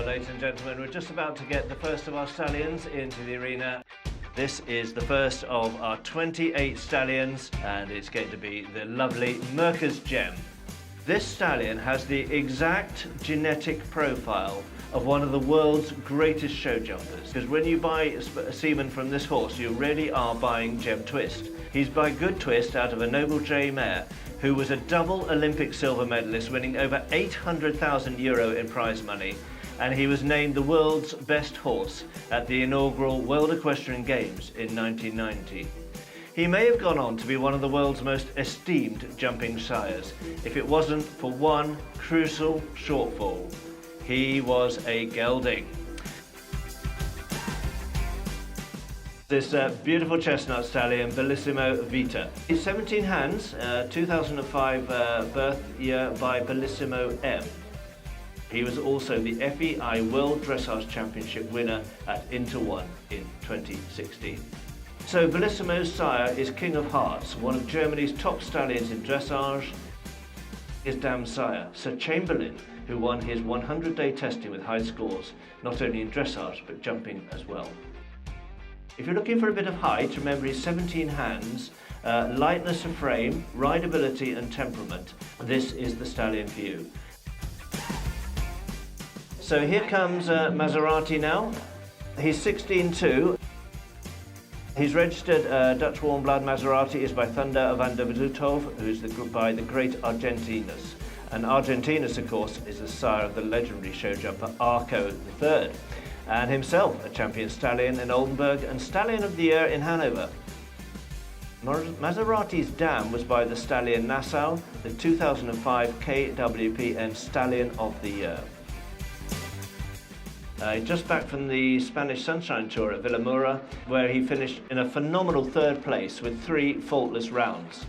ladies and gentlemen, we're just about to get the first of our stallions into the arena. This is the first of our 28 stallions, and it's going to be the lovely Murka's Gem. This stallion has the exact genetic profile of one of the world's greatest show jumpers. Because when you buy a semen from this horse, you really are buying Gem Twist. He's by Good Twist out of a Noble J mare, who was a double Olympic silver medalist, winning over €800,000 in prize money. And he was named the world's best horse at the inaugural World Equestrian Games in 1990. He may have gone on to be one of the world's most esteemed jumping sires, if it wasn't for one crucial shortfall. He was a gelding. This beautiful chestnut stallion, Belissimo Vita. He's 17 hands, 2005 birth year by Belissimo M. He was also the FEI World Dressage Championship winner at Inter One in 2016. So Bellissimo's sire is King of Hearts, one of Germany's top stallions in dressage. His dam sire, Sir Chamberlain, who won his 100-day testing with high scores, not only in dressage but jumping as well. If you're looking for a bit of height, remember he's 17 hands, lightness of frame, rideability and temperament. This is the stallion for you. So here comes Maserati now. He's 16.2. His registered Dutch warm blood Maserati is by Thunder van der Zuthof, who's by the great Argentinus. And Argentinus, of course, is the sire of the legendary show jumper Arco III, and himself a champion stallion in Oldenburg and Stallion of the Year in Hanover. Maserati's dam was by the stallion Nassau, the 2005 KWPN Stallion of the Year. Just back from the Spanish Sunshine Tour at Villamoura, where he finished in a phenomenal third place with 3 faultless rounds.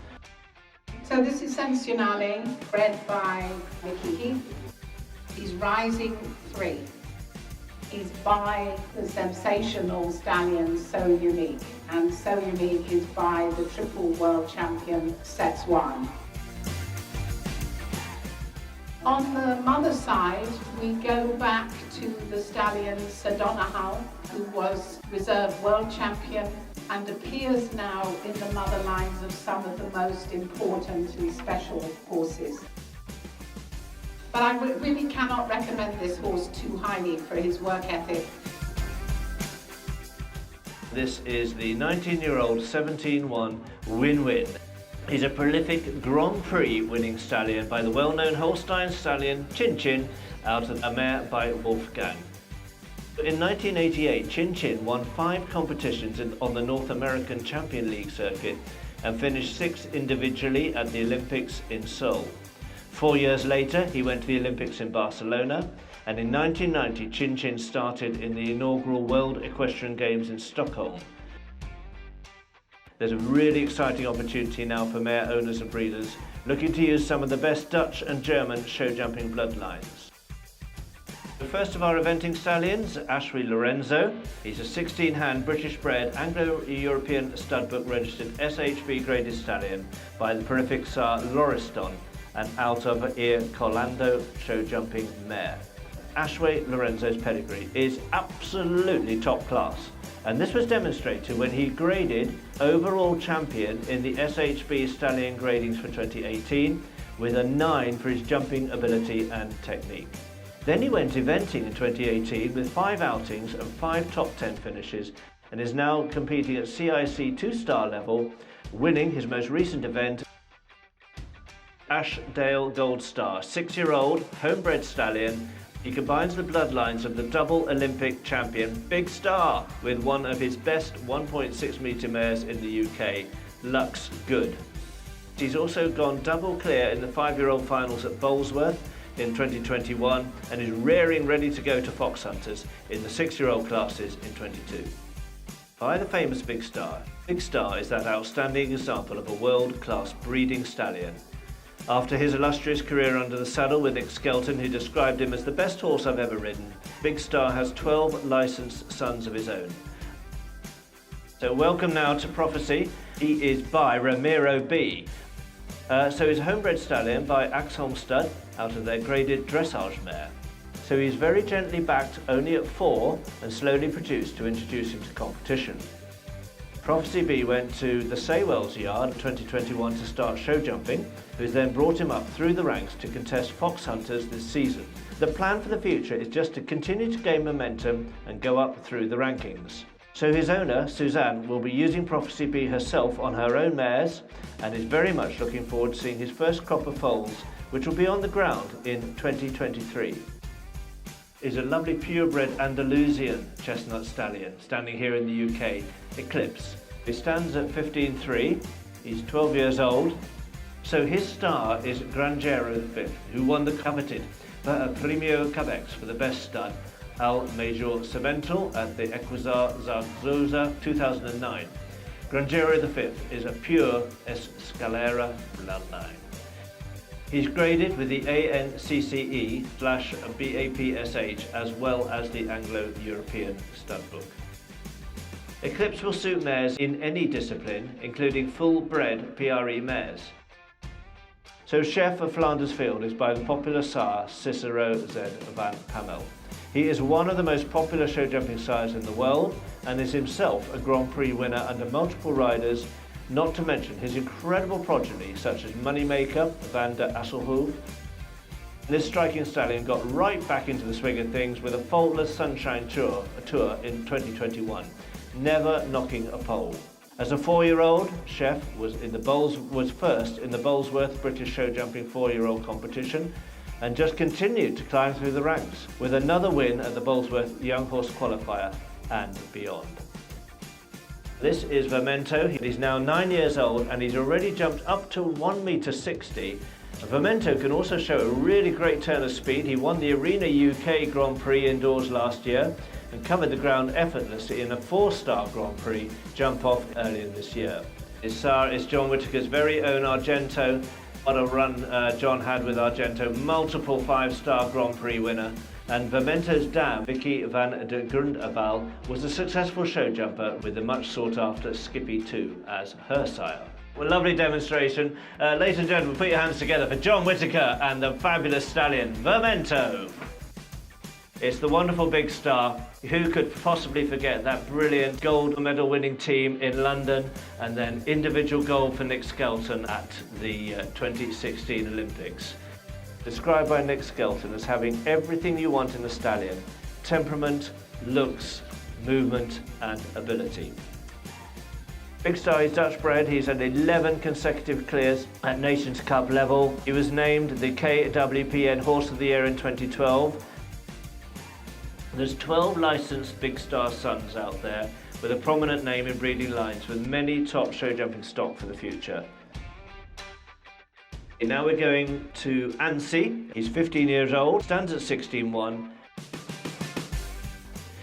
So this is Senscionale, bred by Mickey Heath. He's rising 3. He's by the sensational stallion So Unique, and So Unique is by the triple world champion Sets One. On the mother side, we go back to the stallion Sadonahal, who was reserve world champion and appears now in the mother lines of some of the most important and special horses. But I really cannot recommend this horse too highly for his work ethic. This is the 19-year-old 17-1 Whin Whin. He's a prolific Grand Prix winning stallion by the well-known Holstein stallion Chin Chin out of a mare by Wolfgang. In 1988, Chin Chin won 5 competitions on the North American Champion League circuit and finished 6th individually at the Olympics in Seoul. 4 years later, he went to the Olympics in Barcelona, and in 1990, Chin Chin started in the inaugural World Equestrian Games in Stockholm. There's a really exciting opportunity now for mare owners and breeders looking to use some of the best Dutch and German show jumping bloodlines. The first of our eventing stallions, Ashwey Laurenzo. He's a 16-hand British-bred Anglo-European studbook registered SHB graded stallion by the prolific Sir Lauriston and out of Ear Colando show jumping mare. Ashwey Laurenzo's pedigree is absolutely top class, and this was demonstrated when he graded overall champion in the SHB stallion gradings for 2018 with a 9 for his jumping ability and technique. Then he went eventing in 2018 with 5 outings and 5 top 10 finishes, and is now competing at CIC 2-star level, winning his most recent event. Ashdale Gold Star, 6-year-old homebred stallion. He combines the bloodlines of the double Olympic champion Big Star with one of his best 1.6 metre mares in the UK, Lux Good. He's also gone double clear in the 5-year-old finals at Bolesworth in 2021 and is rearing ready to go to Fox Hunters in the 6-year-old classes in 22. By the famous Big Star. Big Star is that outstanding example of a world-class breeding stallion. After his illustrious career under the saddle with Nick Skelton, who described him as the best horse I've ever ridden, Big Star has 12 licensed sons of his own. So welcome now to Prophecy. He is by Ramiro B. So he's a homebred stallion by Axholm Stud out of their graded dressage mare. so he's very gently backed only at 4 and slowly produced to introduce him to competition. Prophecy B went to the Saywells yard 2021 to start show jumping, who's then brought him up through the ranks to contest Fox Hunters this season. The plan for the future is just to continue to gain momentum and go up through the rankings. So his owner, Suzanne, will be using Prophecy B herself on her own mares and is very much looking forward to seeing his first crop of foals, which will be on the ground in 2023. Is a lovely purebred Andalusian chestnut stallion standing here in the UK, Eclipse. He stands at 15.3, he's 12 years old, so his star is Granjero V, who won the coveted Premio Cabex for the best stud, Al Major Sevental at the Equizar Zaragoza 2009. Granjero V is a pure Escalera bloodline. He's graded with the ANCCE/BAPSH as well as the Anglo-European stud book. Eclipse will suit mares in any discipline, including full-bred PRE mares. So chef of Flanders Field is by the popular sire Cicero Z. Van Pamel. He is one of the most popular show jumping sires in the world and is himself a Grand Prix winner under multiple riders, not to mention his incredible progeny such as Moneymaker, Van der Asselhoef. This striking stallion got right back into the swing of things with a faultless Sunshine Tour in 2021, never knocking a pole. As a 4-year-old, Chef was first in the Bolesworth British show jumping 4-year-old competition and just continued to climb through the ranks with another win at the Bolesworth Young Horse Qualifier and beyond. This is Vermento. He's now 9 years old and he's already jumped up to 1.60 m. Vermento can also show a really great turn of speed. He won the Arena UK Grand Prix indoors last year and covered the ground effortlessly in a 4-star Grand Prix jump-off earlier this year. His sire is John Whittaker's very own Argento. What a run John had with Argento, multiple 5-star Grand Prix winner. And Vermento's dam, Vicky van de Grundaval, was a successful show jumper with the much sought after Skippy 2 as her sire. Well, lovely demonstration. Ladies and gentlemen, put your hands together for John Whittaker and the fabulous stallion, Vermento. It's the wonderful big star. Who could possibly forget that brilliant gold medal winning team in London and then individual gold for Nick Skelton at the 2016 Olympics. Described by Nick Skelton as having everything you want in a stallion: temperament, looks, movement and ability. Big Star is Dutch bred. He's had 11 consecutive clears at Nations Cup level. He was named the KWPN Horse of the Year in 2012. There's 12 licensed Big Star sons out there with a prominent name in breeding lines with many top show jumping stock for the future. Now we're going to Ansiei. He's 15 years old, stands at 16.1.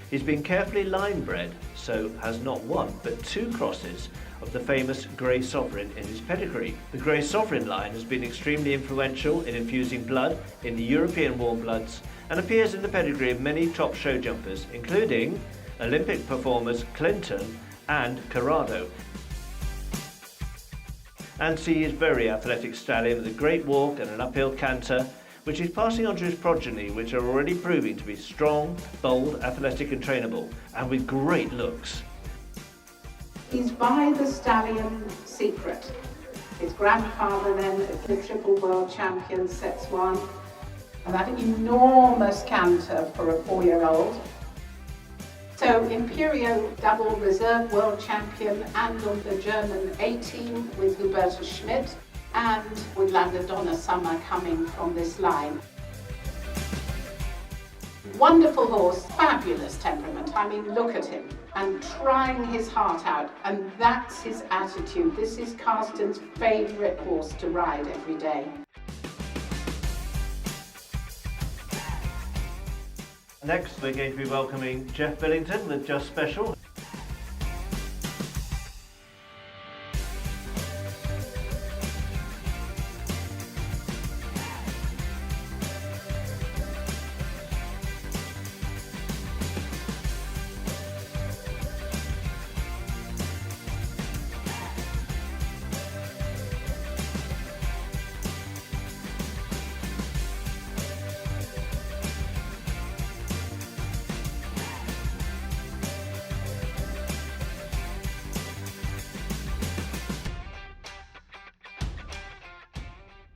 He's been carefully line bred, so has not one but 2 crosses of the famous Grey Sovereign in his pedigree. The Grey Sovereign line has been extremely influential in infusing blood in the European warm bloods and appears in the pedigree of many top show jumpers, including Olympic performers Clinton and Corrado. Ansiei is very athletic stallion with a great walk and an uphill canter, which he's passing on to his progeny, which are already proving to be strong, bold, athletic and trainable, and with great looks. He's by the stallion secret. His grandfather then, the triple world champion, sets 1, and that enormous canter for a 4-year-old. So Imperio double reserve world champion and on the German A-team with Hubertus Schmidt and Woodlander Summer coming from this line. Wonderful horse, fabulous temperament. I mean, look at him and trying his heart out, and that's his attitude. This is Carsten's favourite horse to ride every day. Next, we're going to be welcoming Jeff Billington with Just Special.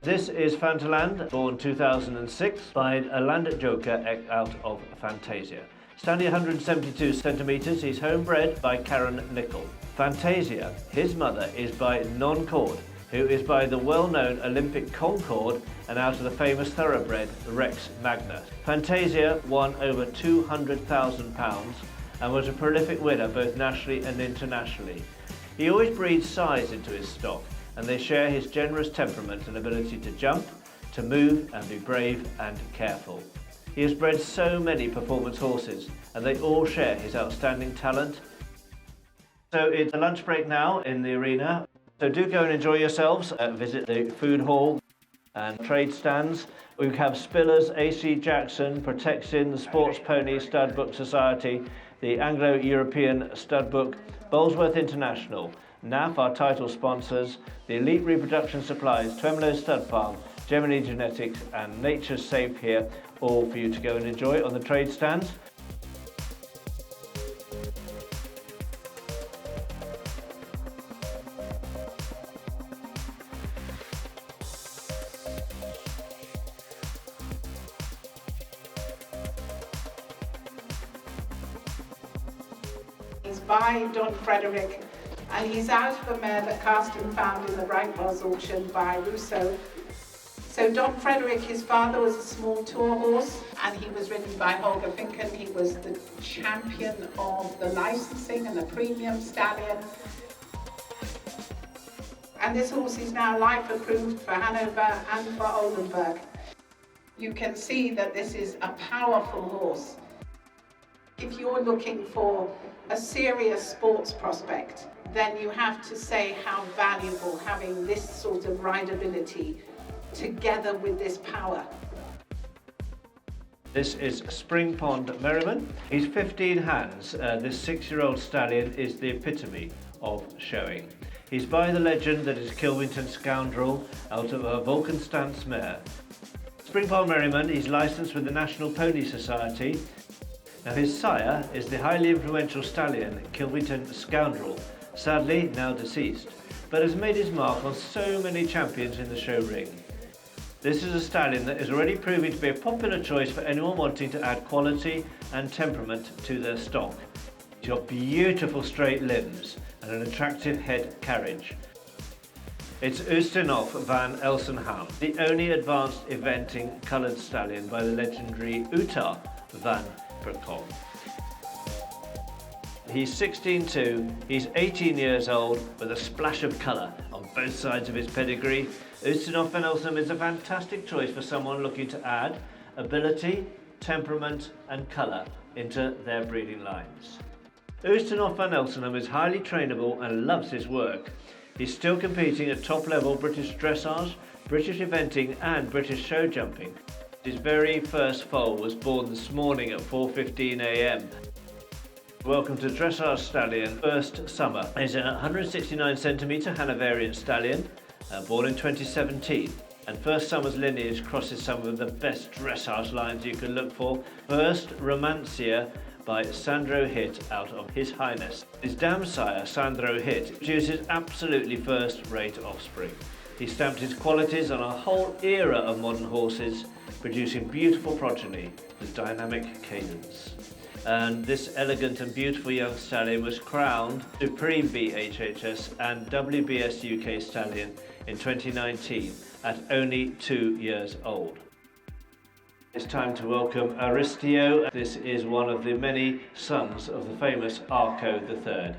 This is Fantaland, born 2006 by a landed joker out of Fantasia. Standing 172 centimetres, he's homebred by Karen Nicol. Fantasia, his mother, is by Non-Cord, who is by the well-known Olympic Concord and out of the famous thoroughbred Rex Magna. Fantasia won over £200,000 and was a prolific winner both nationally and internationally. He always breeds size into his stock, and they share his generous temperament and ability to jump, to move and be brave and careful. He has bred so many performance horses, and they all share his outstanding talent. So it's a lunch break now in the arena, so do go and enjoy yourselves. Visit the food hall and trade stands. We have Spillers, AC Jackson, Protexin, the Sports Pony Stud Book Society, the Anglo-European Stud Book, Bolesworth International, NAF, our title sponsors, the Elite Reproduction Supplies, Twemlows Stud Farm, Gemini Genetics and Nature's Safe here, all for you to go and enjoy on the trade stands. He's by Don Frederick, and he's out of a mare that Carsten found in the Brightwells auction by Ruisseau. So Don Frederick, his father, was a small tour horse, and he was ridden by Holger Finken. He was the champion of the licensing and the premium stallion. And this horse is now life approved for Hanover and for Oldenburg. You can see that this is a powerful horse. If you're looking for a serious sports prospect, then you have to say how valuable having this sort of rideability together with this power. This is Springpond Merryman. He's 15 hands. This 6-year-old stallion is the epitome of showing. He's by the legend that is Kilwington Scoundrel out of a Volkenstance mare. Springpond Merryman is licensed with the National Pony Society. Now his sire is the highly influential stallion Kilwington Scoundrel, sadly now deceased, but has made his mark on so many champions in the show ring. This is a stallion that is already proving to be a popular choice for anyone wanting to add quality and temperament to their stock. He's got beautiful straight limbs and an attractive head carriage. It's Ustinov Van Elsenham, the only advanced eventing coloured stallion by the legendary Uta Van Elsenham. He's 16'2", he's 18 years old with a splash of colour on both sides of his pedigree. Ustinov Van Elsenham is a fantastic choice for someone looking to add ability, temperament and colour into their breeding lines. Ustinov Van Elsenham is highly trainable and loves his work. He's still competing at top level British dressage, British eventing and British show jumping. His very first foal was born this morning at 4:15 a.m. Welcome to dressage stallion Fürst Summer. He's a 169 centimetre Hanoverian stallion, born in 2017. And Fürst Summer's lineage crosses some of the best dressage lines you can look for. First, Romancia by Sandro Hit out of His Highness. His dam sire, Sandro Hit, produces absolutely first-rate offspring. He stamped his qualities on a whole era of modern horses, producing beautiful progeny with dynamic cadence. And this elegant and beautiful young stallion was crowned Supreme BHHS and WBS UK Stallion in 2019 at only 2 years old. It's time to welcome Aristio. This is one of the many sons of the famous Arco III.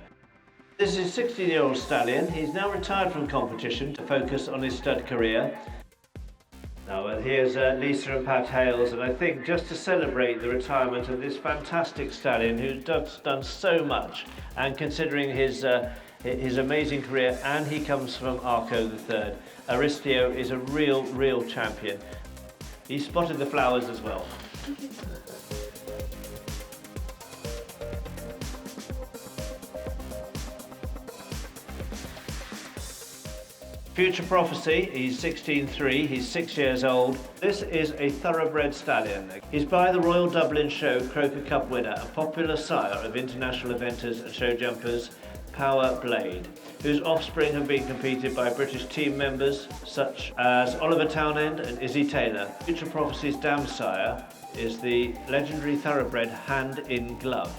This is a 16-year-old stallion. He's now retired from competition to focus on his stud career. Now here's Lisa and Pat Hales, and I think just to celebrate the retirement of this fantastic stallion who's done so much, and considering his amazing career, and he comes from Arco III, Aristio is a real champion. He spotted the flowers as well. Future Prophecy, he's 16'3", he's 6 years old. This is a thoroughbred stallion. He's by the Royal Dublin Show Croker Cup winner, a popular sire of international eventers and show jumpers, Power Blade, whose offspring have been competed by British team members such as Oliver Townend and Izzy Taylor. Future Prophecy's dam sire is the legendary thoroughbred Hand in Glove,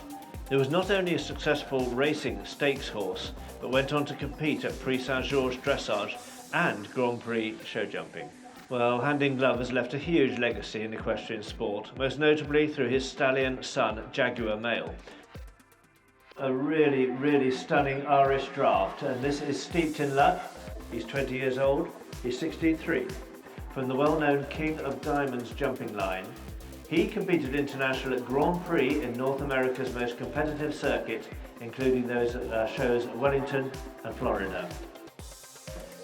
who was not only a successful racing stakes horse, but went on to compete at Prix Saint-Georges dressage and Grand Prix show jumping. Well, Hand in Glove has left a huge legacy in equestrian sport, most notably through his stallion son, Jaguar Male. A really stunning Irish draft, and this is steeped in luck. He's 20 years old, he's 16'3", from the well-known King of Diamonds jumping line. He competed international at Grand Prix in North America's most competitive circuit, including those shows at Wellington and Florida.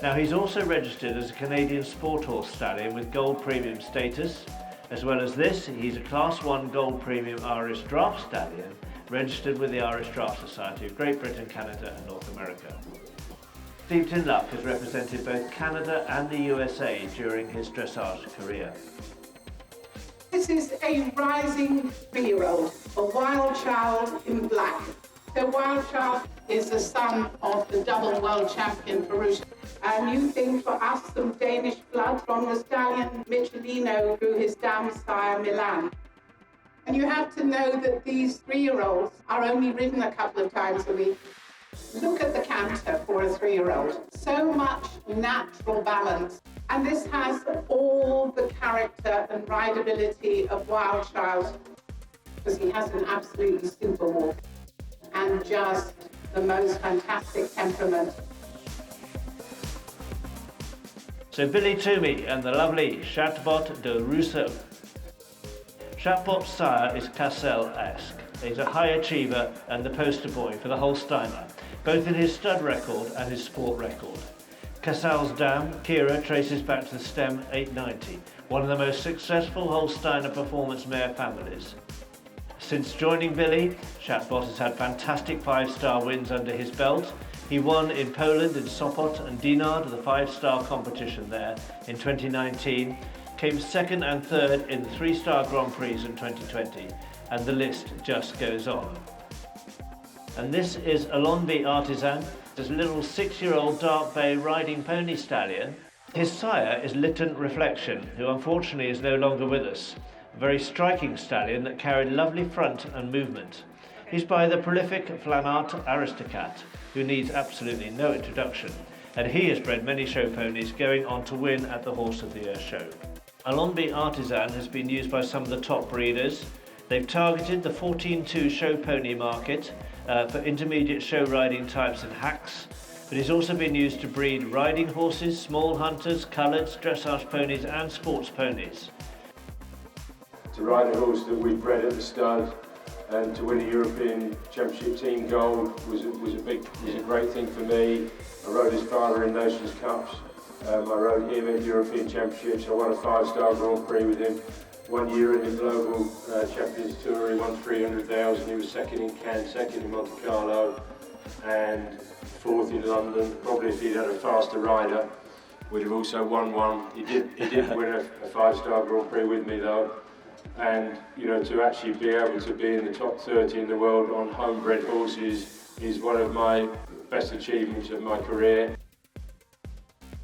Now, he's also registered as a Canadian sport horse stallion with gold premium status. As well as this, he's a Class 1 gold premium Irish draft stallion, registered with the Irish Draft Society of Great Britain, Canada and North America. Steeped in Luck has represented both Canada and the USA during his dressage career. This is a rising 3-year-old, a wild child in black. The wild child is the son of the double world champion Ruisseau. A new thing for us, some Danish blood from the stallion Michelino through his dam sire Milan. And you have to know that these 3-year-olds are only ridden a couple of times a week. Look at the canter for a 3-year-old. So much natural balance. And this has all the character and rideability of Wild Child, because he has an absolutely super walk and just the most fantastic temperament. So Billy Toomey and the lovely Chatbot de Ruisseau. Chatbot's sire is Cassel-esque. He's a high achiever and the poster boy for the Holsteiner, both in his stud record and his sport record. Cassel's dam, Kira, traces back to the stem 890, one of the most successful Holsteiner performance mare families. Since joining Billy, Chatbot has had fantastic 5-star wins under his belt. He won in Poland in Sopot and Dinard, the 5-star competition there in 2019, came second and third in the 3-star Grand Prix in 2020, and the list just goes on. And this is Alonby Artisan, this little 6-year-old dark bay riding pony stallion. His sire is Lytton Reflection, who unfortunately is no longer with us. A very striking stallion that carried lovely front and movement. He's by the prolific Flamart Aristocat, who needs absolutely no introduction, and he has bred many show ponies, going on to win at the Horse of the Year show. Alonby Artisan has been used by some of the top breeders. They've targeted the 14-2 show pony market for intermediate show riding types and hacks, but he's also been used to breed riding horses, small hunters, coloureds, dressage ponies and sports ponies. To ride a horse that we bred at the stud and to win a European Championship team gold was a great thing for me. I rode his father in Nations Cups. I rode him at European Championships. I won a 5-star Grand Prix with him. 1 year in the Global Champions Tour, he won 300,000. He was second in Cannes, second in Monte Carlo, and fourth in London. Probably if he'd had a faster rider, would have also won one. He did win a 5-star Grand Prix with me though. And you know, to actually be able to be in the top 30 in the world on homebred horses is one of my best achievements of my career.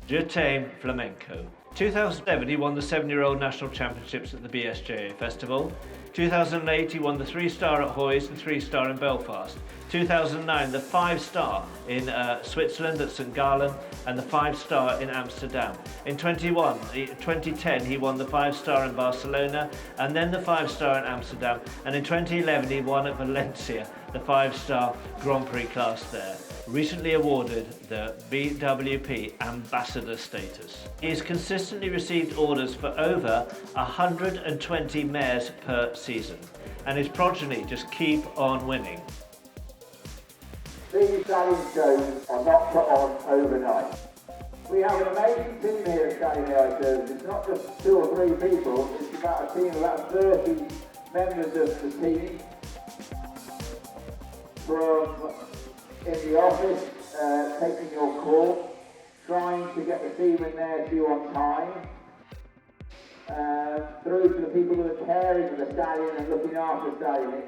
T'aime Flamenco. 2007 he won the 7-year-old national championships at the BSJA Festival. 2008 he won the 3-star at Hoys and 3-star in Belfast. 2009 the 5-star in Switzerland at St Gallen and the 5-star in Amsterdam. In 2010 he won the 5-star in Barcelona and then the 5-star in Amsterdam, and in 2011 he won at Valencia the 5-star Grand Prix class there. Recently awarded the BWP Ambassador status. He has consistently received orders for over 120 mares per season, and his progeny just keep on winning. These stallion shows are not put on overnight. We have an amazing team here at Stallion AI Service. It's not just 2 or 3 people, it's about a team of about 30 members of the team. From in the office, taking your call, trying to get the team in there to you on time, through to the people that are caring for the stallion and looking after the stallion.